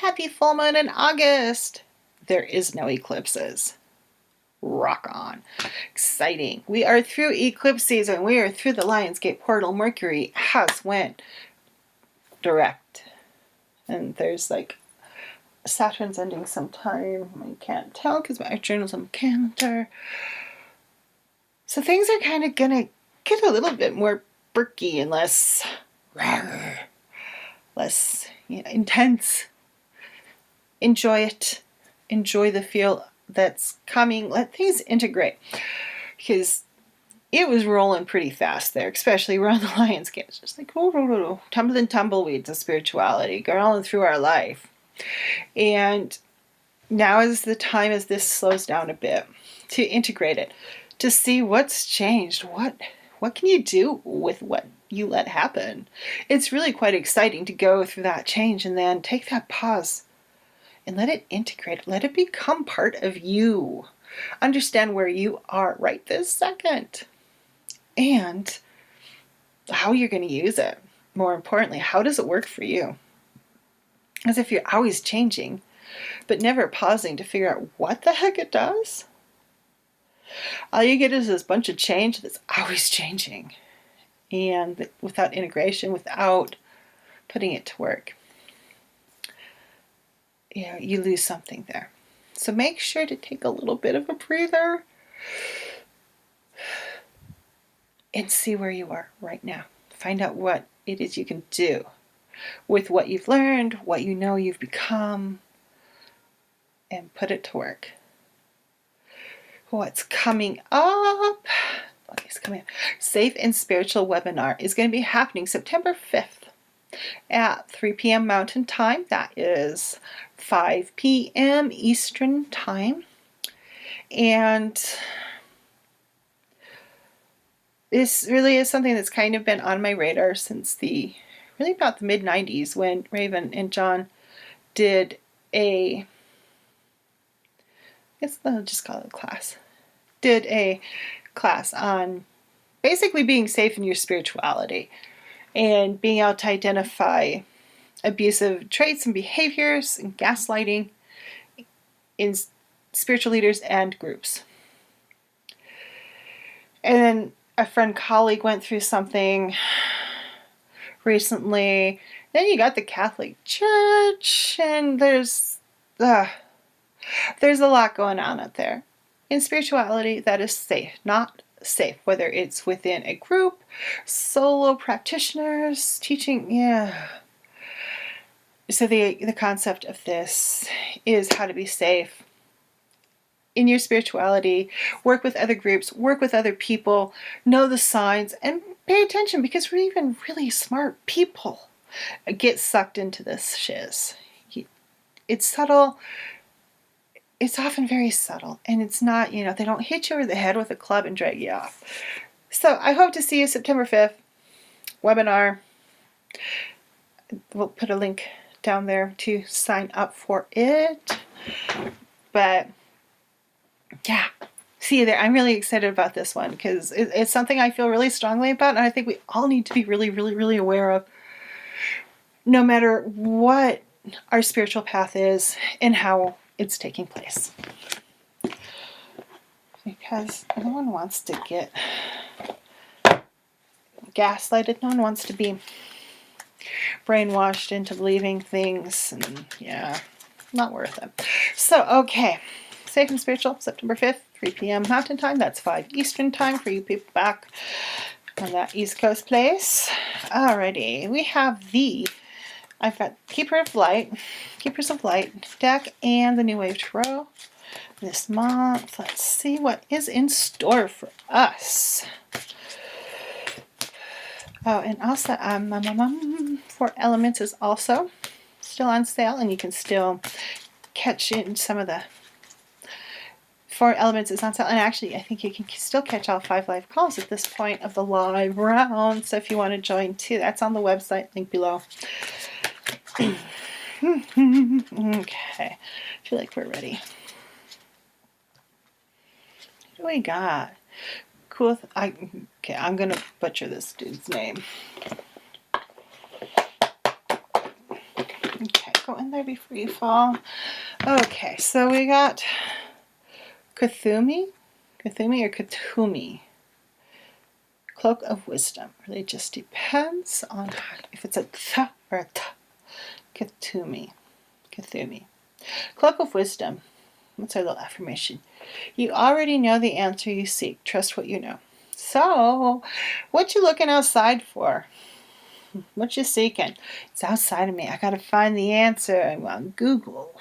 Happy full moon in August. There is no eclipses. Rock on. Exciting. We are through eclipse season. We are through the Lionsgate portal. Mercury has went direct. And there's like Saturn's ending sometime. I can't tell because my journal's on Cantor. So things are kind of gonna get a little bit more burky and less intense. Enjoy it. Enjoy the feel that's coming. Let things integrate. Because it was rolling pretty fast there, especially around the Lionsgate. It's just like, tumbling tumbleweeds of spirituality going through our life. And now is the time as this slows down a bit to integrate it, to see what's changed. What can you do with what you let happen? It's really quite exciting to go through that change and then take that pause and let it integrate. Let it become part of you. Understand where you are right this second and how you're going to use it. More importantly, how does it work for you? As if you're always changing, but never pausing to figure out what the heck it does. All you get is this bunch of change that's always changing. And without integration, without putting it to work, you lose something there. So make sure to take a little bit of a breather and see where you are right now. Find out what it is you can do with what you've learned, what you know you've become, and put it to work. What's coming up? Safe and Spiritual webinar is going to be happening September 5th at 3 p.m. Mountain Time. That is 5 p.m. Eastern Time. And this really is something that's kind of been on my radar since about the mid-90s when Raven and John did I guess I'll just call it a class. Did a class on basically being safe in your spirituality and being able to identify abusive traits and behaviors and gaslighting in spiritual leaders and groups. And then a friend colleague went through something recently. Then you got the Catholic Church, and there's a lot going on out there. In spirituality, that is safe, not safe, whether it's within a group, solo practitioners, teaching, So the concept of this is how to be safe in your spirituality, work with other groups, work with other people, know the signs, and pay attention because we're even really smart people get sucked into this shiz. It's subtle. It's often very subtle, and it's not, they don't hit you over the head with a club and drag you off. So I hope to see you September 5th, webinar. We'll put a link down there to sign up for it. But yeah, see you there. I'm really excited about this one because it's something I feel really strongly about, and I think we all need to be really, really, really aware of, no matter what our spiritual path is and how it's taking place. Because no one wants to get gaslighted. No one wants to be brainwashed into believing things. And not worth it. So, okay. Safe and Spiritual, September 5th, 3 p.m. Mountain Time. That's 5 Eastern Time for you people back on that East Coast place. Alrighty. We have I've got Keepers of Light deck and the New Wave Tarot this month. Let's see what is in store for us. Oh, and also, Four Elements is also still on sale, and you can still catch in some of the Four Elements is on sale. And actually, I think you can still catch all 5 live calls at this point of the live round. So if you want to join too, that's on the website, link below. Okay, I feel like we're ready. What do we got? Cool. I'm gonna butcher this dude's name. Okay. Go in there before you fall. Okay, so we got Kuthumi or Kuthumi. Cloak of Wisdom. Really just depends on if it's a th or a t. Kuthumi. Cloak of Wisdom. What's our little affirmation? You already know the answer you seek. Trust what you know. So, what you looking outside for? What you seeking? It's outside of me. I gotta find the answer. I'm on Google.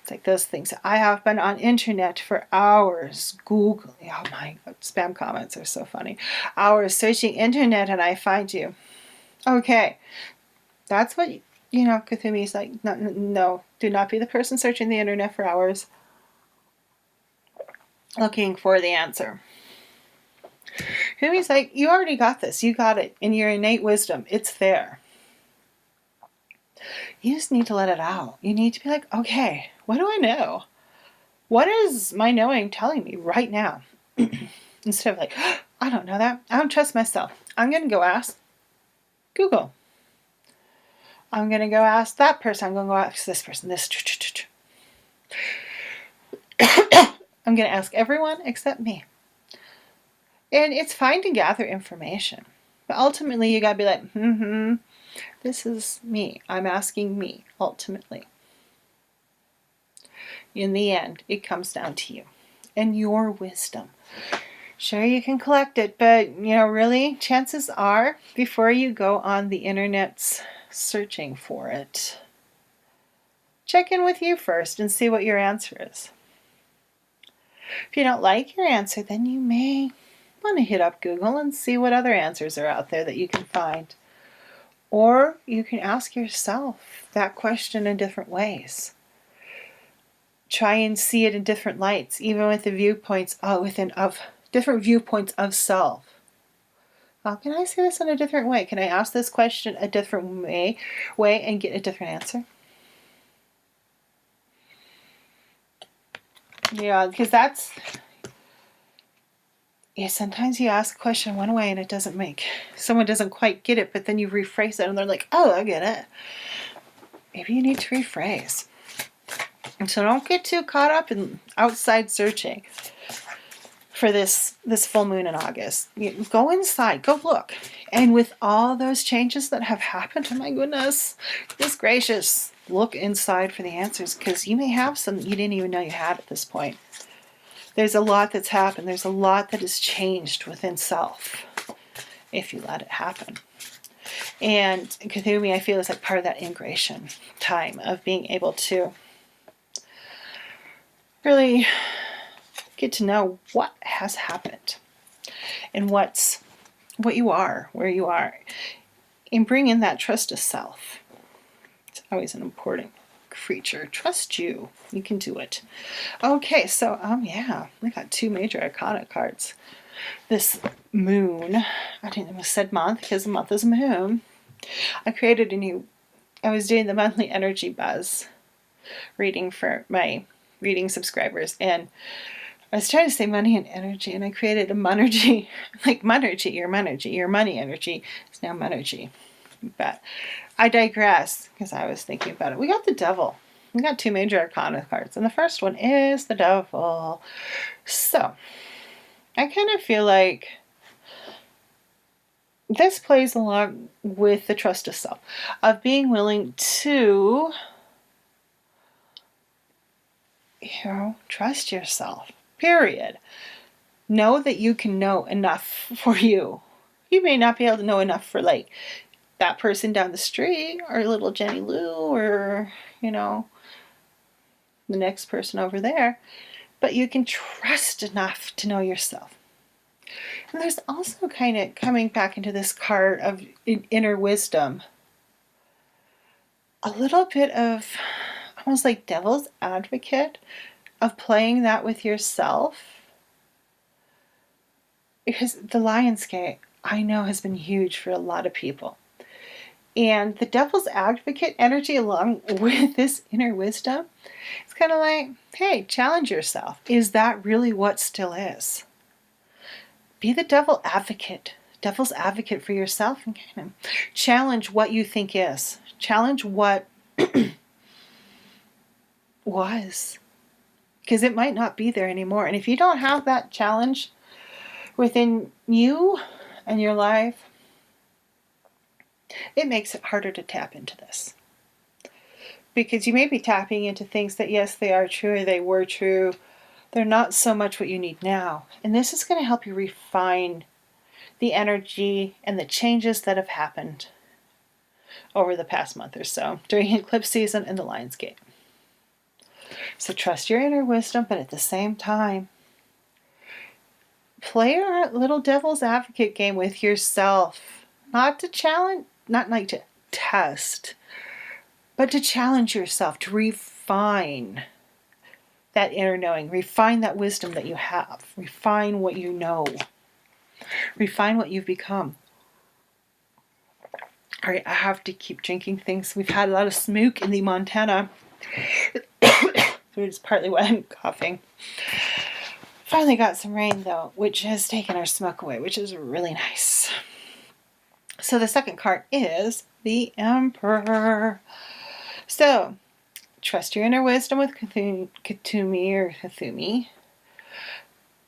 It's like those things. I have been on internet for hours. Googling. Oh my God, spam comments are so funny. Hours searching internet and I find you. Okay. That's what, Kuthumi is like, no. Do not be the person searching the internet for hours looking for the answer. Kumi's like, you already got this. You got it. In your innate wisdom, it's there. You just need to let it out. You need to be like, okay, what do I know? What is my knowing telling me right now? Instead of like, I don't know that. I don't trust myself. I'm going to go ask Google. I'm going to go ask that person. I'm going to go ask this person. I'm going to ask everyone except me. And it's fine to gather information. But ultimately, you got to be like, this is me. I'm asking me, ultimately. In the end, it comes down to you and your wisdom. Sure, you can collect it, but, really, chances are, before you go on the internet searching for it, check in with you first and see what your answer is. If you don't like your answer, then you may want to hit up Google and see what other answers are out there that you can find. Or you can ask yourself that question in different ways. Try and see it in different lights, even with the viewpoints of different viewpoints of self. How can I see this in a different way? Can I ask this question a different way and get a different answer? Yeah, because sometimes you ask a question one way and someone doesn't quite get it, but then you rephrase it and they're like, oh, I get it. Maybe you need to rephrase. And so don't get too caught up in outside searching for this full moon in August. Go inside, go look. And with all those changes that have happened, oh my goodness gracious, look inside for the answers, because you may have some you didn't even know you had at this point. There's a lot that's happened. There's a lot that has changed within self if you let it happen. And Kuthumi, I feel, is like part of that integration time of being able to really get to know what has happened and what you are, where you are, and bring in that trust of self. It's always an important creature. Trust you. You can do it. Okay, so we got 2 major arcana cards. This moon, I didn't even said month because the month is moon. I was doing the monthly energy buzz reading for my reading subscribers, and I was trying to say money and energy, and I created a monergy, like monergy, your money energy is now monergy. But I digress, because I was thinking about it. We got the Devil. We got 2 major arcana cards, and the first one is the Devil. So, I kind of feel like this plays along with the trust of self, of being willing to, trust yourself, period. Know that you can know enough for you. You may not be able to know enough for, like, that person down the street, or little Jenny Lou, or, the next person over there, but you can trust enough to know yourself. And there's also kind of coming back into this card of inner wisdom, a little bit of almost like devil's advocate of playing that with yourself. Because the Lionsgate, I know, has been huge for a lot of people. And the devil's advocate energy along with this inner wisdom, it's kind of like, hey, challenge yourself. Is that really what still is? Be the devil's advocate for yourself, and kind of challenge what you think is. Challenge what was, because it might not be there anymore. And if you don't have that challenge within you and your life, it makes it harder to tap into this. Because you may be tapping into things that, yes, they are true, or they were true. They're not so much what you need now. And this is going to help you refine the energy and the changes that have happened over the past month or so during eclipse season and the Lion's Gate. So trust your inner wisdom, but at the same time, play your little devil's advocate game with yourself. Not to challenge, not like to test, but to challenge yourself, to refine that inner knowing, refine that wisdom that you have, refine what you know, refine what you've become. All right, I have to keep drinking things. We've had a lot of smoke in the Montana, which is partly why I'm coughing. Finally got some rain though, which has taken our smoke away, which is really nice. So the second card is the Emperor. So trust your inner wisdom with Kuthumi.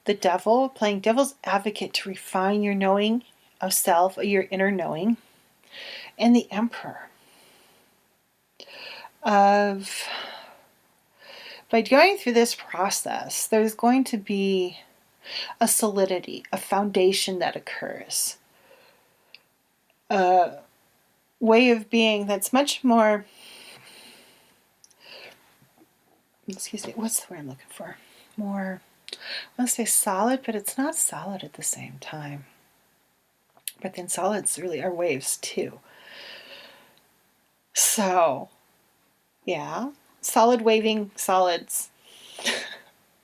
The Devil, playing devil's advocate to refine your knowing of self, your inner knowing. And the Emperor. By going through this process, there's going to be a solidity, a foundation that occurs. A way of being that's much more, what's the word I'm looking for? More, I want to say solid, but it's not solid at the same time. But then solids really are waves too. So, yeah, solid waving solids.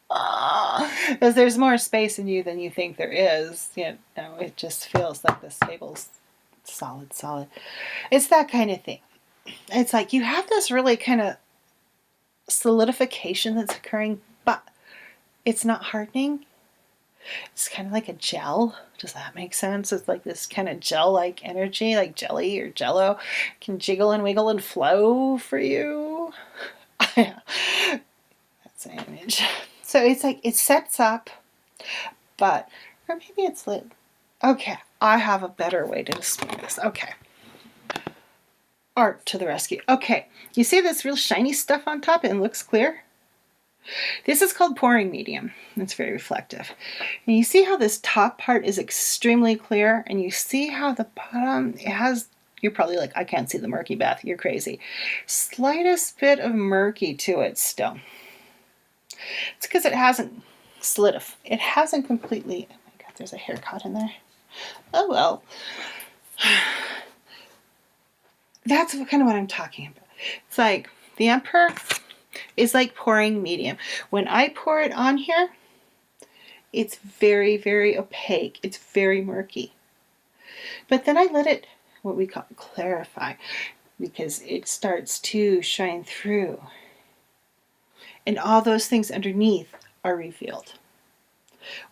Because there's more space in you than you think there is. You know, it just feels like this table's solid. It's that kind of thing. It's like you have this really kind of solidification that's occurring, but it's not hardening. It's kind of like a gel. Does that make sense? It's like this kind of gel-like energy, like jelly or jello, can jiggle and wiggle and flow for you. That's an image. So it's like it sets up, but, or maybe it's lit. Okay, I have a better way to explain this. Okay. Art to the rescue. Okay, you see this real shiny stuff on top and it looks clear? This is called pouring medium. It's very reflective. And you see how this top part is extremely clear, and you see how the bottom, it has, you're probably like, I can't see the murky, Beth, you're crazy. Slightest bit of murky to it still. It's because it hasn't solidified. It hasn't completely, oh my God, there's a hair caught in there. Oh well. That's kind of what I'm talking about. It's like the Emperor is like pouring medium. When I pour it on here, it's very, very opaque. It's very murky. But then I let it, what we call clarify, because it starts to shine through. And all those things underneath are revealed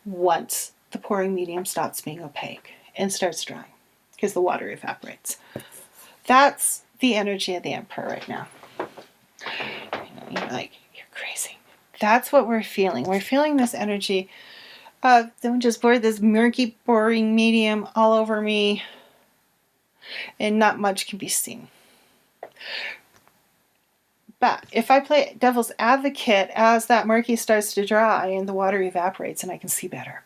once the pouring medium stops being opaque and starts drying, because the water evaporates. That's the energy of the Emperor right now. You're like, you're crazy. That's what we're feeling. We're feeling this energy of, don't just pour this murky pouring medium all over me and not much can be seen. But if I play devil's advocate as that murky starts to dry and the water evaporates and I can see better.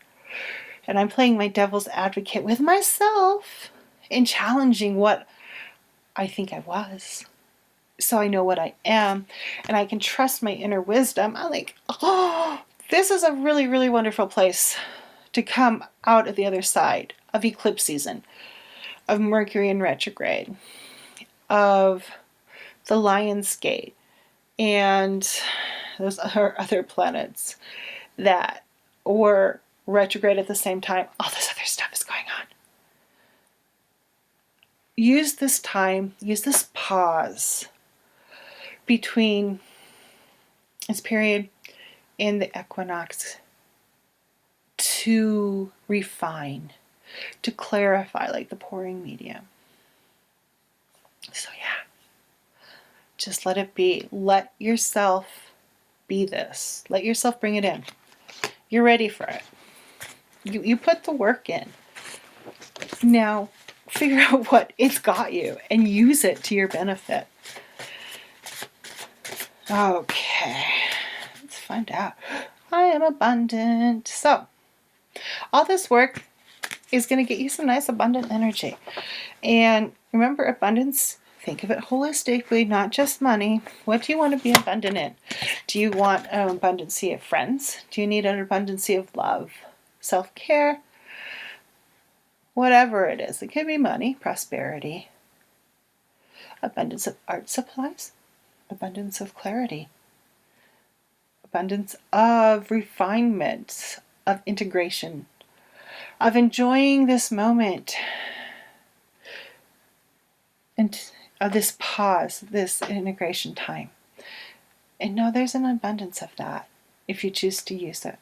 And I'm playing my devil's advocate with myself and challenging what I think I was. So I know what I am and I can trust my inner wisdom. I'm like, oh, this is a really, really wonderful place to come out of the other side of eclipse season, of Mercury in retrograde, of the Lion's Gate, and those other planets that were retrograde at the same time. All this other stuff is going on. Use this time, use this pause between this period and the equinox to refine, to clarify, like the pouring medium. So yeah, just let it be. Let yourself be this. Let yourself bring it in. You're ready for it. You put the work in. Now, figure out what it's got you and use it to your benefit. Okay, let's find out. I am abundant. So, all this work is going to get you some nice abundant energy. And remember, abundance, think of it holistically, not just money. What do you want to be abundant in? Do you want an abundancy of friends? Do you need an abundancy of love, self-care? Whatever it is. It could be money, prosperity, abundance of art supplies, abundance of clarity, abundance of refinement, of integration, of enjoying this moment, and of this pause, this integration time. And know there's an abundance of that if you choose to use it.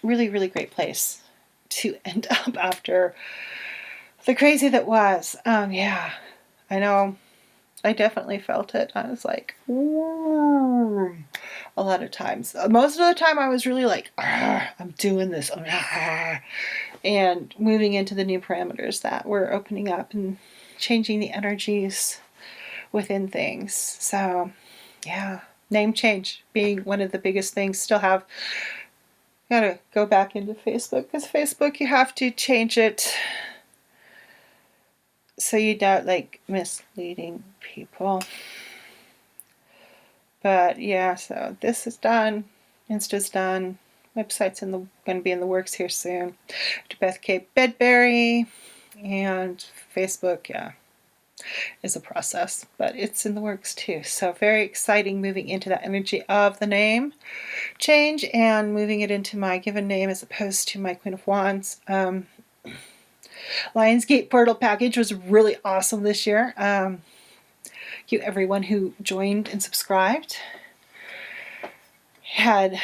Really, really great place to end up after the crazy that was. Yeah, I know. I definitely felt it. I was like, ooh, a lot of times. Most of the time I was really like, I'm doing this. And moving into the new parameters that were opening up and changing the energies within things. So, yeah, name change being one of the biggest things. Still have gotta go back into Facebook, because Facebook, you have to change it so you don't like misleading people. But yeah, so this is done. Insta's done. Website's going to be in the works here soon. To Beth K. Bedbury, and Facebook, yeah, is a process, but it's in the works too. So very exciting, moving into that energy of the name change and moving it into my given name as opposed to my Queen of Wands. Lionsgate Portal package was really awesome this year. Thank you everyone who joined and subscribed. Had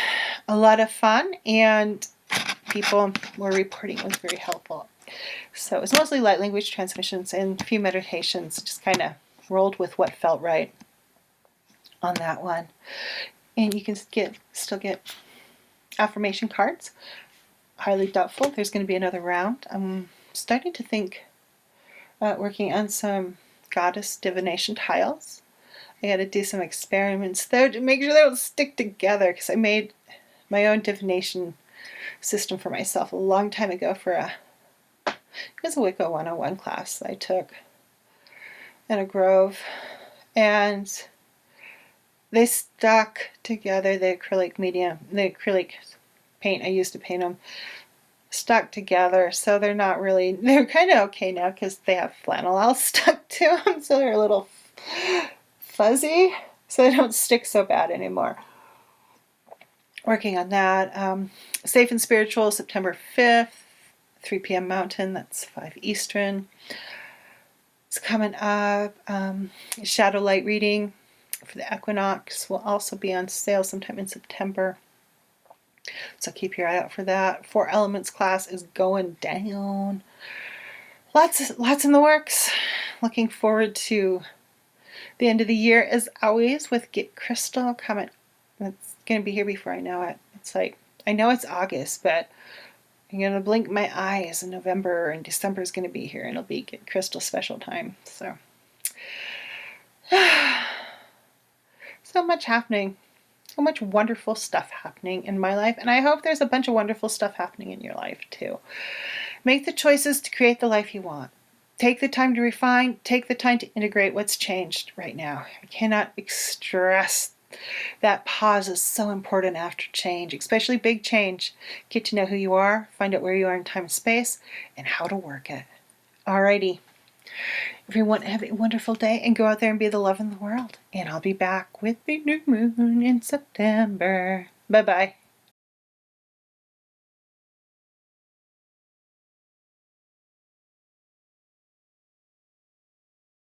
a lot of fun, and people were reporting it was very helpful. So it was mostly light language transmissions and a few meditations. Just kind of rolled with what felt right on that one. And you can still get affirmation cards. Highly doubtful there's going to be another round. I'm starting to think working on some goddess divination tiles. I got to do some experiments there to make sure they don't stick together, because I made my own divination system for myself a long time ago for it was a Wicca 101 class I took in a grove, and they stuck together. The acrylic paint I used to paint them stuck together, so they're kind of okay now because they have flannel all stuck to them, so they're a little fuzzy, so they don't stick so bad anymore. Working on that. Safe and Spiritual, September 5th, 3 p.m. Mountain, that's 5 Eastern. It's coming up. Shadow Light reading for the equinox will also be on sale sometime in September. So keep your eye out for that. 4 Elements class is going down. Lots in the works. Looking forward to the end of the year as always with Get Crystal coming. It's going to be here before I know it. It's like, I know it's August, but I'm going to blink my eyes and November and December is going to be here, and it'll be Get Crystal special time. So, so much happening. So much wonderful stuff happening in my life, and I hope there's a bunch of wonderful stuff happening in your life too. Make the choices to create the life you want. Take the time to refine. Take the time to integrate what's changed right now. I cannot stress that pause is so important after change, especially big change. Get to know who you are, find out where you are in time and space, and how to work it. Alrighty. Everyone have a wonderful day and go out there and be the love in the world. And I'll be back with the new moon in September. Bye-bye.